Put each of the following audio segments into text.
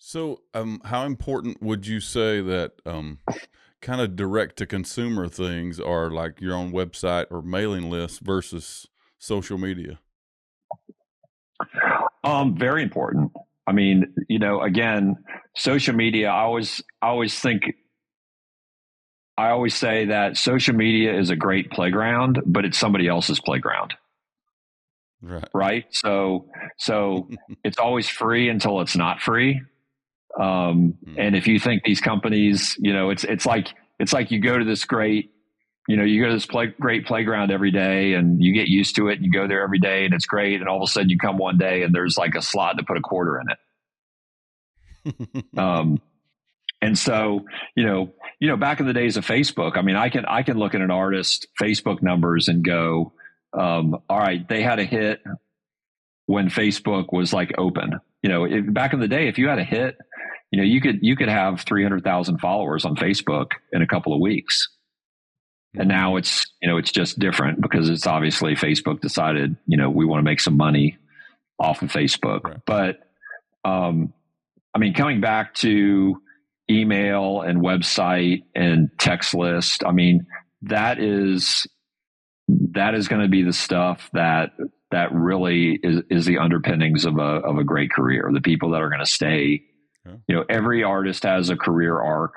So, how important would you say that kind of direct to consumer things are, like your own website or mailing list versus social media? Very important. I mean, again, social media, I always say that social media is a great playground, but it's somebody else's playground, Right. right? So it's always free until it's not free. And Hmm. if you think these companies, it's like you go to this great, you go to this great playground every day and you get used to it and you go there every day and it's great. And all of a sudden you come one day and there's like a slot to put a quarter in it. Um, and so, back in the days of Facebook, I mean, I can look at an artist Facebook numbers and go, all right, they had a hit when Facebook was like open. Back in the day, if you had a hit, you could have 300,000 followers on Facebook in a couple of weeks. And Hmm. now it's just different because it's obviously Facebook decided, we want to make some money off of Facebook. Right. But I mean, coming back to email and website and text list, I mean, that is going to be the stuff that really is the underpinnings of a great career. The people that are going to stay. Yeah. Every artist has a career arc,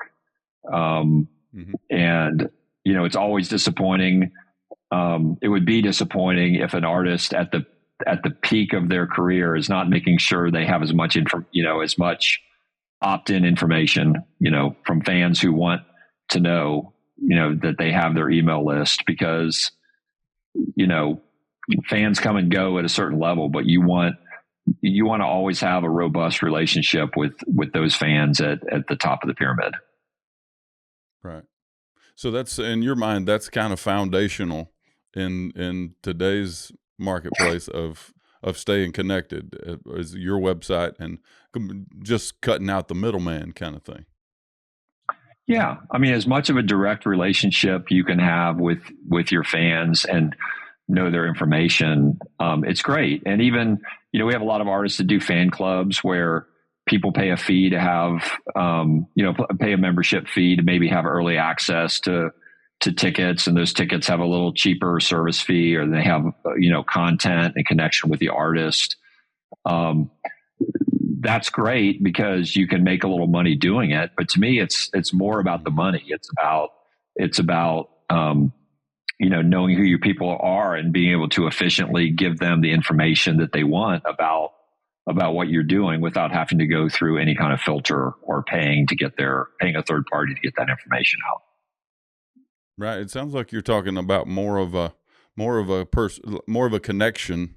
Hmm. and it's always disappointing. It would be disappointing if an artist at the peak of their career is not making sure they have as much as much opt-in information, from fans who want to know, that they have their email list because, you know, fans come and go at a certain level, but you want to always have a robust relationship with those fans at the top of the pyramid. Right. So that's in your mind, that's kind of foundational in today's marketplace of staying connected, is your website and just cutting out the middleman kind of thing. Yeah, I mean, as much of a direct relationship you can have with your fans and know their information, it's great. And even we have a lot of artists that do fan clubs where people pay a fee to have pay a membership fee to maybe have early access to tickets, and those tickets have a little cheaper service fee, or they have content and connection with the artist. Um, that's great because you can make a little money doing it. But to me, it's more about the Hmm. money. It's about knowing who your people are and being able to efficiently give them the information that they want about what you're doing without having to go through any kind of filter or paying a third party to get that information out. Right. It sounds like you're talking about more of a connection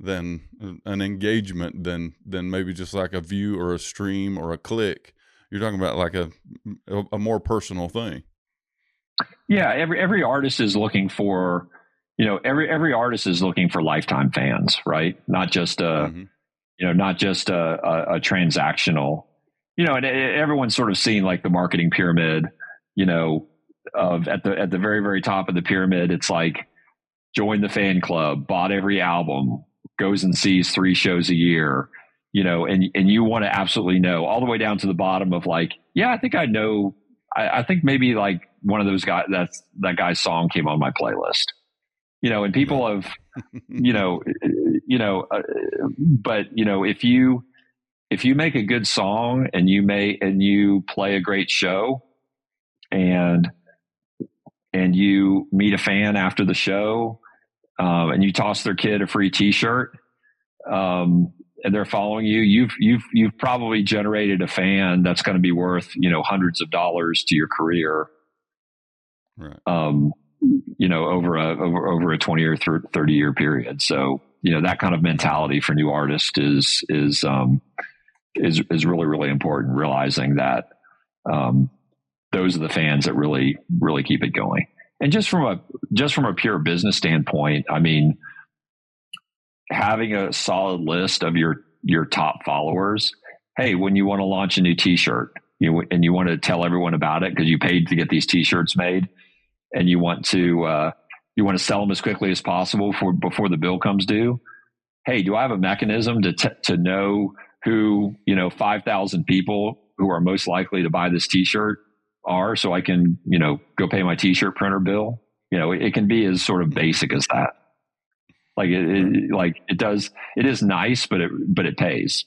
than an engagement than maybe just like a view or a stream or a click. You're talking about like a more personal thing. Yeah, every artist is looking for every artist is looking for lifetime fans, right? Hmm. Not just a transactional, and everyone's sort of seen like the marketing pyramid, you know, of at the very, very top of the pyramid, it's like join the fan club, bought every album, goes and sees 3 shows a year, and you want to absolutely know all the way down to the bottom of like, yeah, I think I know, I think maybe like one of those guys, that guy's song came on my playlist, and people Right. have, you know, you know, but if you make a good song and you play a great show and you meet a fan after the show, and you toss their kid a free T-shirt, and they're following you, you've probably generated a fan that's going to be worth hundreds of dollars to your career, Right. um, over a 20 or 30-year period. So that kind of mentality for new artists is really, really important. Realizing that um, those are the fans that really, really keep it going. And just from a pure business standpoint, I mean, having a solid list of your top followers. Hey, when you want to launch a new T-shirt, and you want to tell everyone about it because you paid to get these T-shirts made, and you want to sell them as quickly as possible before the bill comes due. Hey, do I have a mechanism to know who, 5,000 people who are most likely to buy this t-shirt are, so I can, go pay my t-shirt printer bill. It can be as sort of basic as that. Like Right. it is nice, but it pays.